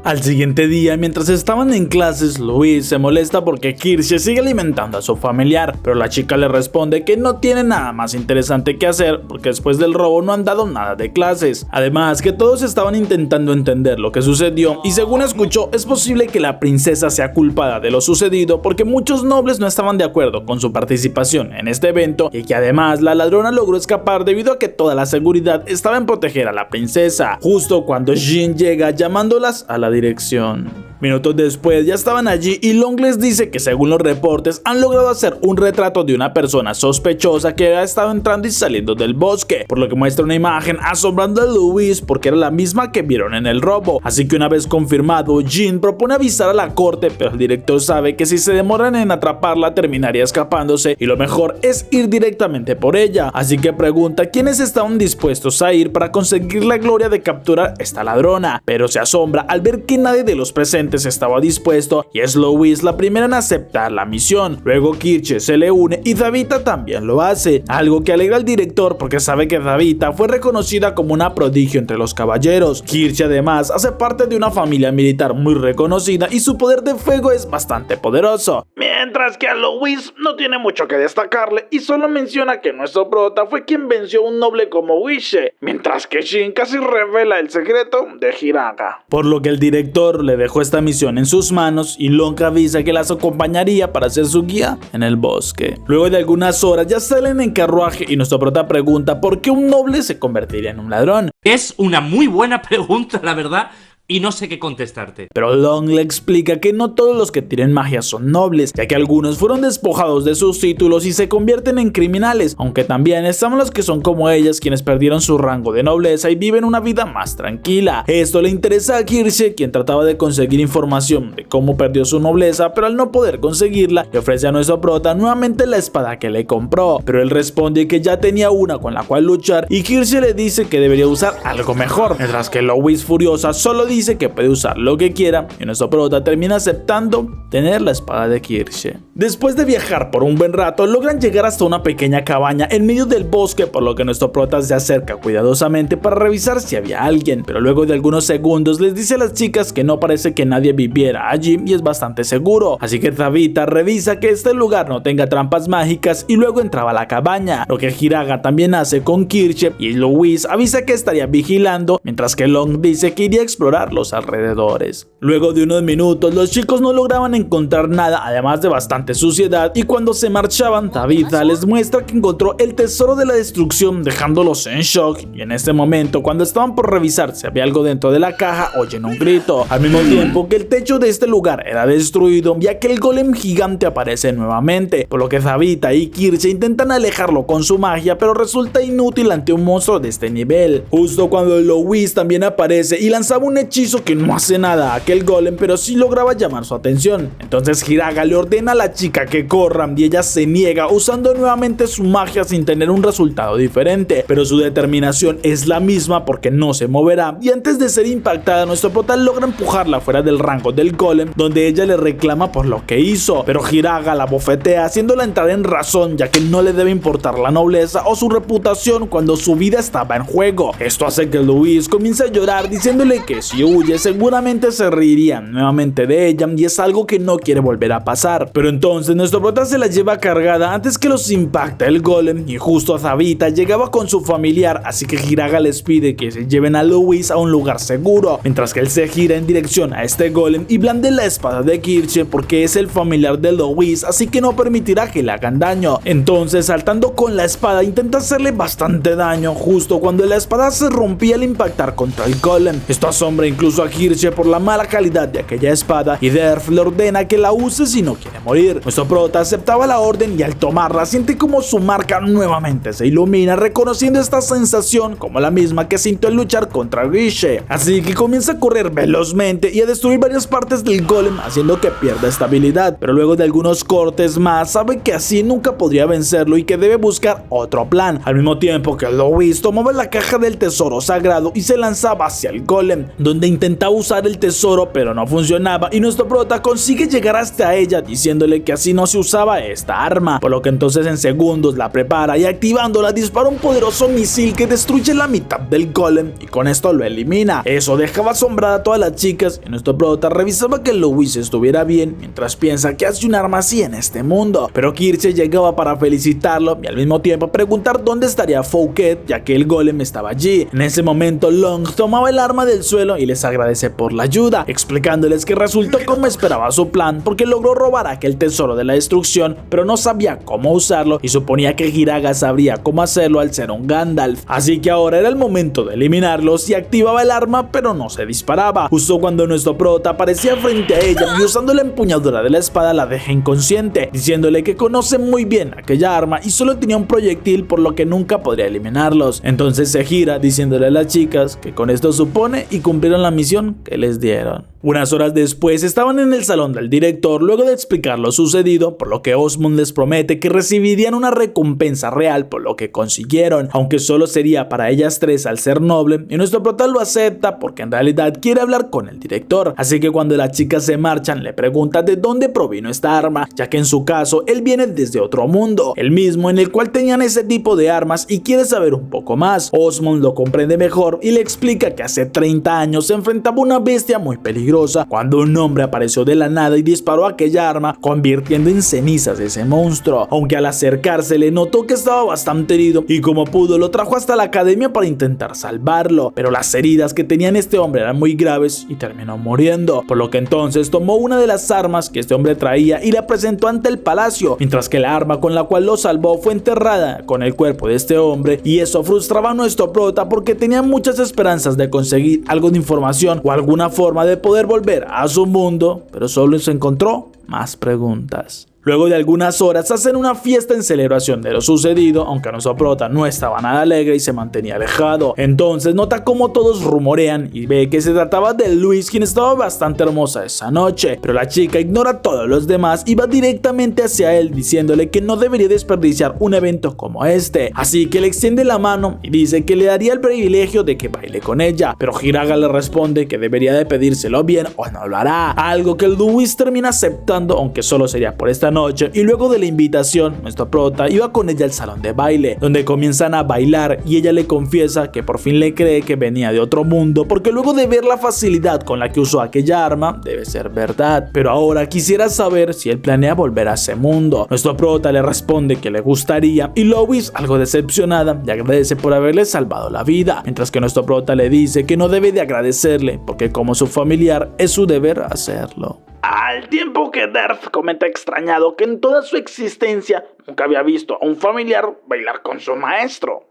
Al siguiente día, mientras estaban en clases, Louis se molesta porque Kirche sigue alimentando a su familiar, pero la chica le responde que no tiene nada más interesante que hacer porque después del robo no han dado nada de clases. Además que todos estaban intentando entender lo que sucedió y según escuchó es posible que la princesa sea culpada de lo sucedido porque muchos nobles no estaban de acuerdo con su participación en este evento y que además la ladrona logró escapar debido a que toda la seguridad estaba en proteger a la princesa, justo cuando Jin llega llamándolas a la dirección. Minutos después ya estaban allí y Long les dice que según los reportes han logrado hacer un retrato de una persona sospechosa que había estado entrando y saliendo del bosque, por lo que muestra una imagen asombrando a Louis porque era la misma que vieron en el robo. Así que una vez confirmado, Jin propone avisar a la corte, pero el director sabe que si se demoran en atraparla terminaría escapándose y lo mejor es ir directamente por ella, así que pregunta quiénes estaban dispuestos a ir para conseguir la gloria de capturar a esta ladrona, pero se asombra al ver que nadie de los presentes estaba dispuesto y es Louis la primera en aceptar la misión. Luego Kirche se le une y Davita también lo hace, algo que alegra al director porque sabe que Davita fue reconocida como una prodigio entre los caballeros. Kirche además hace parte de una familia militar muy reconocida y su poder de fuego es bastante poderoso. Mientras que a Louis no tiene mucho que destacarle y solo menciona que nuestro prota fue quien venció a un noble como Wishe, mientras que Jin casi revela el secreto de Hiraga. Por lo que el director le dejó esta misión en sus manos y Long avisa que las acompañaría para ser su guía en el bosque. Luego de algunas horas ya salen en carruaje y nuestro prota pregunta por qué un noble se convertiría en un ladrón. Es una muy buena pregunta, la verdad. Y no sé qué contestarte. Pero Long le explica que no todos los que tienen magia son nobles, ya que algunos fueron despojados de sus títulos y se convierten en criminales, aunque también están los que son como ellas, quienes perdieron su rango de nobleza y viven una vida más tranquila. Esto le interesa a Kirche, quien trataba de conseguir información de cómo perdió su nobleza, pero al no poder conseguirla, le ofrece a nuestro prota nuevamente la espada que le compró, pero él responde que ya tenía una con la cual luchar y Kirche le dice que debería usar algo mejor, mientras que Louis furiosa solo dice que puede usar lo que quiera y nuestro prota termina aceptando tener la espada de Kirche. Después de viajar por un buen rato, logran llegar hasta una pequeña cabaña en medio del bosque, por lo que nuestro prota se acerca cuidadosamente para revisar si había alguien, pero luego de algunos segundos les dice a las chicas que no parece que nadie viviera allí y es bastante seguro, así que Davita revisa que este lugar no tenga trampas mágicas y luego entraba a la cabaña, lo que Hiraga también hace con Kirche y Louis avisa que estaría vigilando, mientras que Long dice que iría a explorar los alrededores. Luego de unos minutos los chicos no lograban encontrar nada además de bastante suciedad y cuando se marchaban Davita les muestra que encontró el tesoro de la destrucción dejándolos en shock y en este momento cuando estaban por revisar si había algo dentro de la caja oyen un grito, al mismo tiempo que el techo de este lugar era destruido ya que el golem gigante aparece nuevamente, por lo que Davita y Kirche intentan alejarlo con su magia pero resulta inútil ante un monstruo de este nivel, justo cuando Louis también aparece y lanzaba un hechizo que no hace nada a aquel golem pero sí lograba llamar su atención. Entonces Hiraga le ordena a la chica que corran y ella se niega usando nuevamente su magia sin tener un resultado diferente, pero su determinación es la misma porque no se moverá y antes de ser impactada nuestro prota logra empujarla fuera del rango del golem donde ella le reclama por lo que hizo, pero Hiraga la bofetea haciéndola entrar en razón ya que no le debe importar la nobleza o su reputación cuando su vida estaba en juego. Esto hace que Louis comience a llorar diciéndole que si huye seguramente se reirían nuevamente de ella y es algo que no quiere volver a pasar, pero entonces nuestro prota se la lleva cargada antes que los impacta el golem y justo a Davita llegaba con su familiar, así que Hiraga les pide que se lleven a Louis a un lugar seguro, mientras que él se gira en dirección a este golem y blande la espada de Kirche porque es el familiar de Louis, así que no permitirá que le hagan daño. Entonces saltando con la espada intenta hacerle bastante daño justo cuando la espada se rompía al impactar contra el golem. Esto asombra incluso a Kirche por la mala calidad de aquella espada y Derf le ordena que la use si no quiere morir. Nuestro prota aceptaba la orden y al tomarla siente como su marca nuevamente se ilumina, reconociendo esta sensación como la misma que sintió al luchar contra Wishe, así que comienza a correr velozmente y a destruir varias partes del golem haciendo que pierda estabilidad, pero luego de algunos cortes más sabe que así nunca podría vencerlo y que debe buscar otro plan, al mismo tiempo que Louis tomaba la caja del tesoro sagrado y se lanzaba hacia el golem, donde donde intentaba usar el tesoro pero no funcionaba y nuestro prota consigue llegar hasta ella diciéndole que así no se usaba esta arma, por lo que entonces en segundos la prepara y activándola dispara un poderoso misil que destruye la mitad del golem y con esto lo elimina. Eso dejaba asombrada a todas las chicas y nuestro prota revisaba que Louis estuviera bien mientras piensa que hace un arma así en este mundo, pero Kirche llegaba para felicitarlo y al mismo tiempo preguntar dónde estaría Fouquet ya que el golem estaba allí. En ese momento Long tomaba el arma del suelo y les agradece por la ayuda, explicándoles que resultó como esperaba su plan porque logró robar aquel tesoro de la destrucción pero no sabía cómo usarlo y suponía que Hiraga sabría cómo hacerlo al ser un Gandalf, así que ahora era el momento de eliminarlos y activaba el arma pero no se disparaba, justo cuando nuestro prota aparecía frente a ella y usando la empuñadura de la espada la deja inconsciente, diciéndole que conoce muy bien aquella arma y solo tenía un proyectil por lo que nunca podría eliminarlos. Entonces se gira diciéndole a las chicas que con esto supone y cumplieron la misión que les dieron. Unas horas después estaban en el salón del director luego de explicar lo sucedido, por lo que Osmond les promete que recibirían una recompensa real por lo que consiguieron, aunque solo sería para ellas tres al ser noble, y nuestro prota lo acepta porque en realidad quiere hablar con el director, así que cuando las chicas se marchan le pregunta de dónde provino esta arma, ya que en su caso él viene desde otro mundo, el mismo en el cual tenían ese tipo de armas y quiere saber un poco más. Osmond lo comprende mejor y le explica que hace 30 años se enfrentaba a una bestia muy peligrosa cuando un hombre apareció de la nada y disparó aquella arma convirtiendo en cenizas ese monstruo, aunque al acercarse le notó que estaba bastante herido y como pudo lo trajo hasta la academia para intentar salvarlo, pero las heridas que tenía este hombre eran muy graves y terminó muriendo, por lo que entonces tomó una de las armas que este hombre traía y la presentó ante el palacio, mientras que la arma con la cual lo salvó fue enterrada con el cuerpo de este hombre y eso frustraba a nuestro prota porque tenía muchas esperanzas de conseguir algo de información o alguna forma de poder volver a su mundo, pero solo se encontró más preguntas. Luego de algunas horas hacen una fiesta en celebración de lo sucedido, aunque nuestro prota no estaba nada alegre y se mantenía alejado. Entonces nota cómo todos rumorean y ve que se trataba de Louis, quien estaba bastante hermosa esa noche, pero la chica ignora a todos los demás y va directamente hacia él diciéndole que no debería desperdiciar un evento como este, así que le extiende la mano y dice que le daría el privilegio de que baile con ella, pero Hiraga le responde que debería de pedírselo bien o no lo hará, algo que Louis termina aceptando, aunque solo sería por esta noche, y luego de la invitación nuestro prota iba con ella al salón de baile donde comienzan a bailar y ella le confiesa que por fin le cree que venía de otro mundo porque luego de ver la facilidad con la que usó aquella arma debe ser verdad, pero ahora quisiera saber si él planea volver a ese mundo. Nuestro prota le responde que le gustaría y Louis, algo decepcionada, le agradece por haberle salvado la vida, mientras que nuestro prota le dice que no debe de agradecerle porque como su familiar es su deber hacerlo. Al tiempo que Darth comenta extrañado que en toda su existencia nunca había visto a un familiar bailar con su maestro.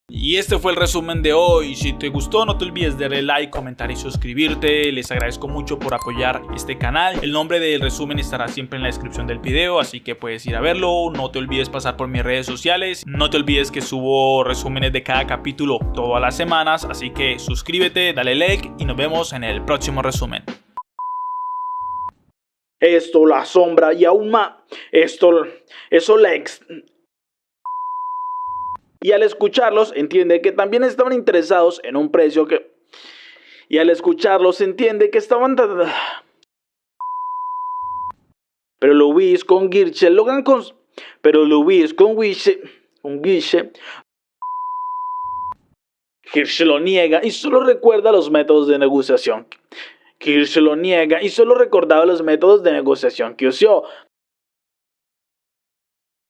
Y este fue el resumen de hoy. Si te gustó no te olvides de darle like, comentar y suscribirte. Les agradezco mucho por apoyar este canal. El nombre del resumen estará siempre en la descripción del video, así que puedes ir a verlo. No te olvides pasar por mis redes sociales. No te olvides que subo resúmenes de cada capítulo todas las semanas, así que suscríbete, dale like y nos vemos en el próximo resumen. Esto la asombra y aún más. Y al escucharlos entiende que también estaban interesados en un precio que... Y al escucharlos entiende que estaban... Pero Louis con Guiche logran con... Pero Louis con Guiche... Kirche lo niega y solo recuerda los métodos de negociación. Kirche lo niega y solo recordaba los métodos de negociación que usó.